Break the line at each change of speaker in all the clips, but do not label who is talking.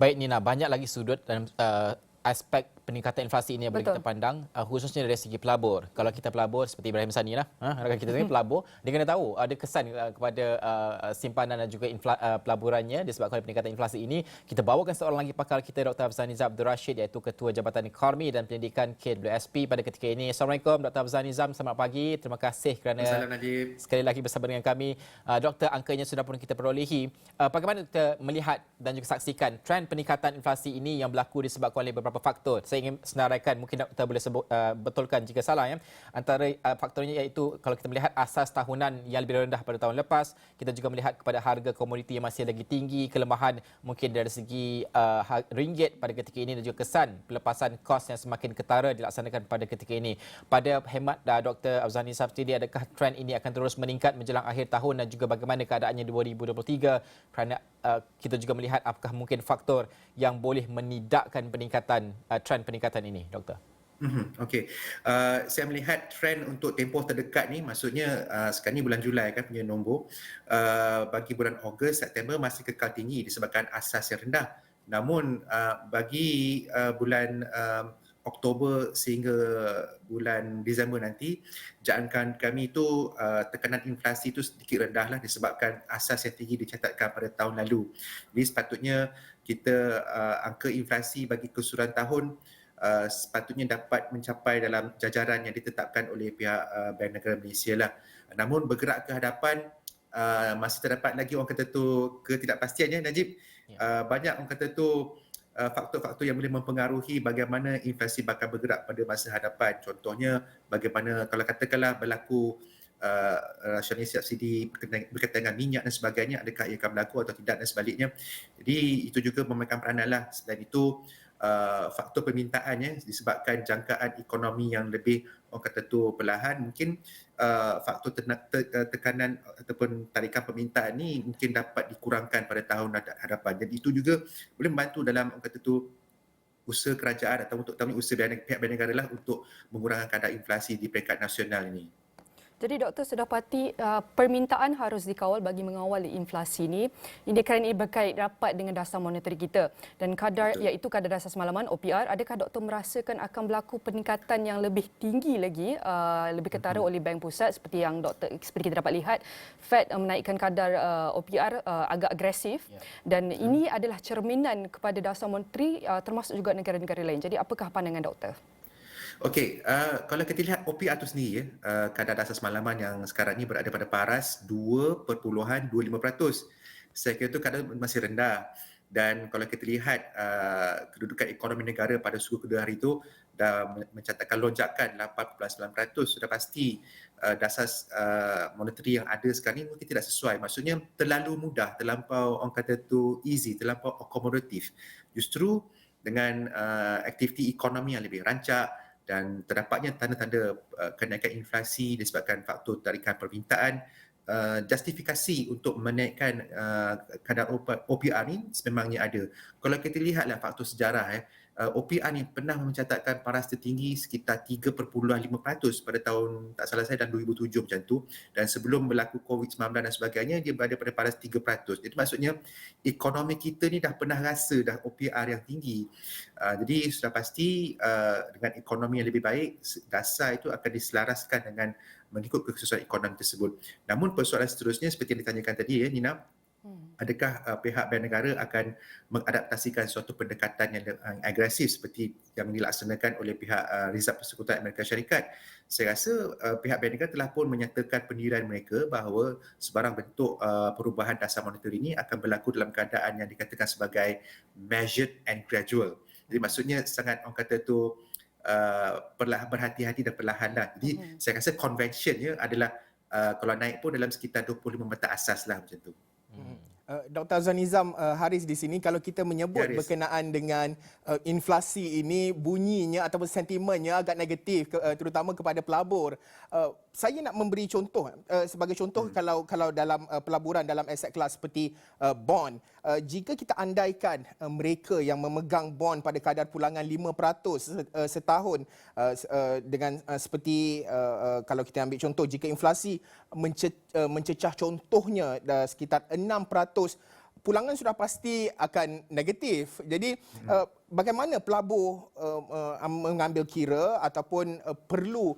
Baik Nina, banyak lagi sudut dan aspek peningkatan inflasi ini yang boleh kita
Betul.
pandang, khususnya dari segi pelabur. Kalau kita pelabur seperti Ibrahim Sani lah, rakan kita ni pelabur, dia kena tahu ada kesan kepada simpanan dan juga pelaburannya disebabkan oleh peningkatan inflasi ini. Kita bawakan seorang lagi pakar kita, Dr. Afzal Nizam Abdul Rashid, iaitu Ketua Jabatan Ekonomi dan Pendidikan KWSP pada ketika ini. Assalamualaikum Dr. Afzal Nizam, selamat pagi. Terima kasih kerana
Salam Najib.
sekali lagi bersama dengan kami. Doktor, angkanya sudah pun kita perolehi. Bagaimana kita melihat dan juga saksikan trend peningkatan inflasi ini yang berlaku disebabkan oleh beberapa faktor? Saya ingin senaraikan, mungkin doktor boleh betulkan jika salah ya. Antara faktornya iaitu kalau kita melihat asas tahunan yang lebih rendah pada tahun lepas, kita juga melihat kepada harga komoditi yang masih lagi tinggi, kelemahan mungkin dari segi ringgit pada ketika ini dan juga kesan pelepasan kos yang semakin ketara dilaksanakan pada ketika ini. Pada hemat Dr. Afzal Nizam sendiri, adakah trend ini akan terus meningkat menjelang akhir tahun dan juga bagaimana keadaannya 2023? Kerana kita juga melihat apakah mungkin faktor yang boleh menidakkan peningkatan trend peningkatan ini, Doktor?
Okey, saya melihat trend untuk tempoh terdekat ni, maksudnya sekarang ni bulan Julai kan punya nombor, bagi bulan Ogos, September masih kekal tinggi disebabkan asas yang rendah. Namun bagi bulan Oktober sehingga bulan Disember nanti, jangkaan kami itu tekanan inflasi itu sedikit rendah lah disebabkan asas yang tinggi dicatatkan pada tahun lalu. Jadi sepatutnya kita angka inflasi bagi keseluruhan tahun sepatutnya dapat mencapai dalam jajaran yang ditetapkan oleh pihak Bank Negara Malaysia lah. Namun bergerak ke hadapan masih terdapat lagi orang kata tu ketidakpastian ya Najib. Banyak orang kata tu faktor-faktor yang boleh mempengaruhi bagaimana inflasi bakal bergerak pada masa hadapan. Contohnya bagaimana kalau katakanlah berlaku rasionalisasi subsidi berkaitan dengan minyak dan sebagainya, adakah ia akan berlaku atau tidak dan sebaliknya. Jadi itu juga memainkan peranan lah. Selain itu faktor permintaan disebabkan jangkaan ekonomi yang lebih orang kata tu perlahan, mungkin faktor tekanan ataupun tarikan permintaan ni mungkin dapat dikurangkan pada tahun hadapan. Jadi itu juga boleh membantu dalam orang kata tu usaha kerajaan atau untuk usaha pihak Bank Negara lah untuk mengurangkan kadar inflasi di peringkat nasional ini.
Jadi doktor sudah pasti permintaan harus dikawal bagi mengawal inflasi ini. Ini kerana ini berkait rapat dengan dasar monetary kita dan kadar iaitu kadar dasar semalaman OPR. Adakah doktor merasakan akan berlaku peningkatan yang lebih tinggi lagi, lebih ketara oleh Bank Pusat seperti yang seperti kita dapat lihat, Fed menaikkan kadar OPR agak agresif dan ini adalah cerminan kepada dasar monetary termasuk juga negara-negara lain. Jadi apakah pandangan doktor?
Okey, kalau kita lihat OPR itu sendiri kadar dasar semalaman yang sekarang ini berada pada paras 2.25%. Saya kira itu kadar masih rendah. Dan kalau kita lihat kedudukan ekonomi negara pada suku kedua hari itu dah mencatatkan lonjakan 8.9%, sudah pasti dasar monetary yang ada sekarang ini mungkin tidak sesuai. Maksudnya terlalu mudah, terlampau orang kata tu easy, terlampau akomodatif. Justru dengan aktiviti ekonomi yang lebih rancak dan terdapatnya tanda-tanda kenaikan inflasi disebabkan faktor tarikan permintaan, justifikasi untuk menaikkan kadar OPR ni sememangnya ada. Kalau kita lihatlah faktor sejarah OPR ni pernah mencatatkan paras tertinggi sekitar 3.5% pada tahun tak salah saya dan 2007 macam tu, dan sebelum berlaku COVID-19 dan sebagainya dia berada pada paras 3%. Jadi maksudnya ekonomi kita ni dah pernah rasa dah OPR yang tinggi. Jadi sudah pasti dengan ekonomi yang lebih baik, dasar itu akan diselaraskan dengan mengikut kesesuaian ekonomi tersebut. Namun persoalan seterusnya seperti yang ditanyakan tadi Nina, adakah pihak Bank Negara akan mengadaptasikan suatu pendekatan yang agresif seperti yang dilaksanakan oleh pihak Rizab Persekutuan Amerika Syarikat? Saya rasa pihak Bank Negara telah pun menyatakan pendirian mereka bahawa sebarang bentuk perubahan dasar monetary ini akan berlaku dalam keadaan yang dikatakan sebagai measured and gradual. Jadi maksudnya sangat orang kata tu berhati-hati dan perlahan lah. Jadi saya rasa convention adalah kalau naik pun dalam sekitar 25 mata asas lah macam tu.
Dr. Afzal Nizam, Haris di sini, kalau kita menyebut berkenaan dengan inflasi ini, bunyinya ataupun sentimennya agak negatif, terutama kepada pelabur. Saya nak memberi contoh, sebagai contoh kalau dalam pelaburan dalam aset kelas seperti bond, jika kita andaikan mereka yang memegang bond pada kadar pulangan 5% setahun, dengan seperti kalau kita ambil contoh, jika inflasi mencecah contohnya sekitar 6% pulangan sudah pasti akan negatif. Jadi bagaimana pelabur mengambil kira ataupun perlu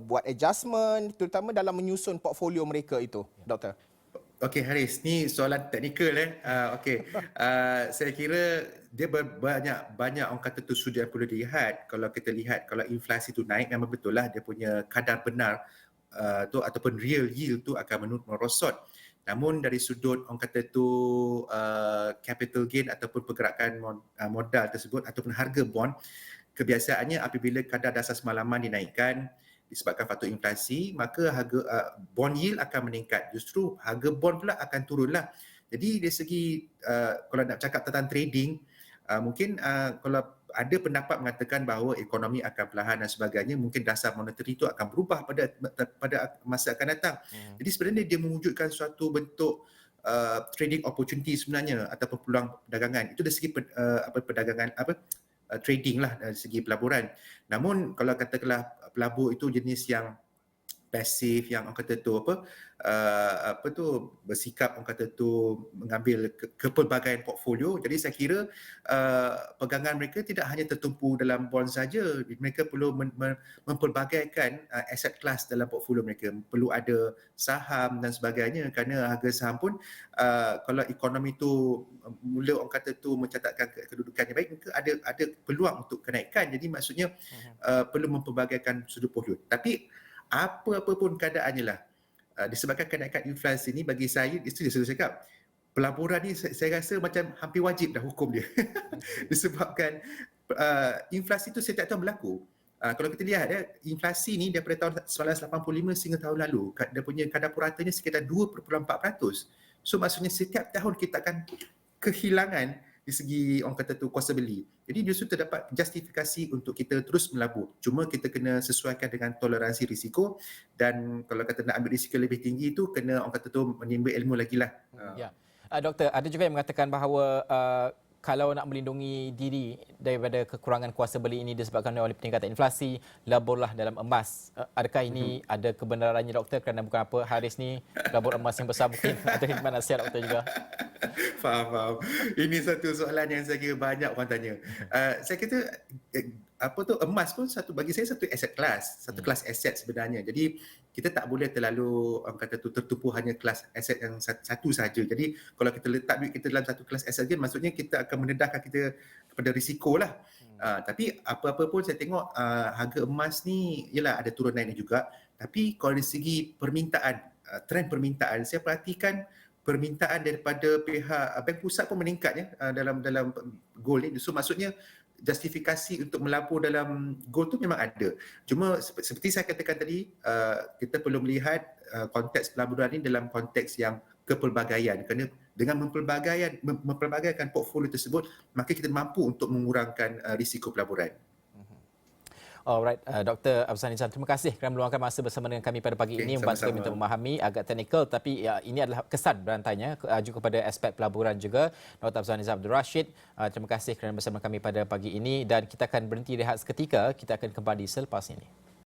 buat adjustment terutama dalam menyusun portfolio mereka itu, Doktor?
Okey Haris, ni soalan teknikal okey. Saya kira dia banyak orang kata tu sudah perlu dilihat. Kalau kita lihat kalau inflasi tu naik memang betul lah dia punya kadar benar tu ataupun real yield tu akan merosot. Namun dari sudut orang kata tu capital gain ataupun pergerakan modal tersebut ataupun harga bond, kebiasaannya apabila kadar dasar semalaman dinaikkan disebabkan faktor inflasi, maka harga bond yield akan meningkat. Justru harga bond pula akan turunlah. Jadi dari segi kalau nak cakap tentang trading, mungkin kalau ada pendapat mengatakan bahawa ekonomi akan perlahan dan sebagainya, mungkin dasar monetary itu akan berubah pada masa akan datang. Jadi sebenarnya dia mewujudkan suatu bentuk trading opportunity sebenarnya ataupun peluang perdagangan. Itu dari segi perdagangan trading lah dari segi pelaburan. Namun kalau katakanlah pelabur itu jenis yang pasif, yang orang kata tu bersikap orang kata tu mengambil kepelbagaian portfolio. Jadi saya kira pegangan mereka tidak hanya tertumpu dalam bond saja, mereka perlu mempelbagaikan aset kelas dalam portfolio mereka. Perlu ada saham dan sebagainya kerana harga saham pun kalau ekonomi tu mula orang kata tu mencatatkan kedudukan yang baik, maka ada peluang untuk kenaikan. Jadi maksudnya perlu mempelbagaikan sudut portfolio. Tapi apa-apa pun keadaannya lah, disebabkan kenaikan inflasi ni bagi saya, itu dia sudah cakap, pelaburan ni saya rasa macam hampir wajib dah hukum dia. Disebabkan inflasi tu setiap tahun berlaku. Kalau kita lihat inflasi ni daripada tahun 1985 sehingga tahun lalu, dia punya kadar puratanya sekitar 2.4%. So maksudnya setiap tahun kita akan kehilangan di segi orang kata tu kuasa beli. Jadi justru terdapat justifikasi untuk kita terus melabur. Cuma kita kena sesuaikan dengan toleransi risiko, dan kalau kata nak ambil risiko lebih tinggi tu kena orang kata tu menimba ilmu lagi lah.
Ya. Doktor, ada juga yang mengatakan bahawa kalau nak melindungi diri daripada kekurangan kuasa beli ini disebabkan oleh peningkatan inflasi, laburlah dalam emas. Adakah ini ada kebenarannya, Doktor? Kerana bukan apa, Haris ni labur emas yang besar, mungkin ada hikmah nasihat Doktor juga.
Faham. Ini satu soalan yang saya kira banyak orang tanya. Saya kata emas pun bagi saya satu aset kelas, satu kelas aset sebenarnya. Jadi kita tak boleh terlalu orang kata tu tertumpu hanya kelas aset yang satu saja. Jadi kalau kita letak duit kita dalam satu kelas aset saja, maksudnya kita akan mendedahkan kita kepada risiko lah. Tapi apa-apa pun saya tengok harga emas ni ialah ada turun naiknya juga. Tapi kalau dari segi permintaan, trend permintaan, saya perhatikan permintaan daripada pihak bank pusat pun meningkat dalam gold ni. So maksudnya justifikasi untuk melabur dalam gold tu memang ada. Cuma seperti saya katakan tadi, kita perlu melihat konteks pelaburan ni dalam konteks yang kepelbagaian. Kerana dengan mempelbagaikan portfolio tersebut, maka kita mampu untuk mengurangkan risiko pelaburan.
Alright, Dr. Afzal Nizam, terima kasih kerana meluangkan masa bersama dengan kami pada pagi ini membantu kami untuk memahami agak teknikal, tapi ini adalah kesan berantainya juga kepada aspek pelaburan juga. Dr. Afzal Nizam Abdul Rashid, terima kasih kerana bersama kami pada pagi ini, dan kita akan berhenti rehat seketika, kita akan kembali selepas ini.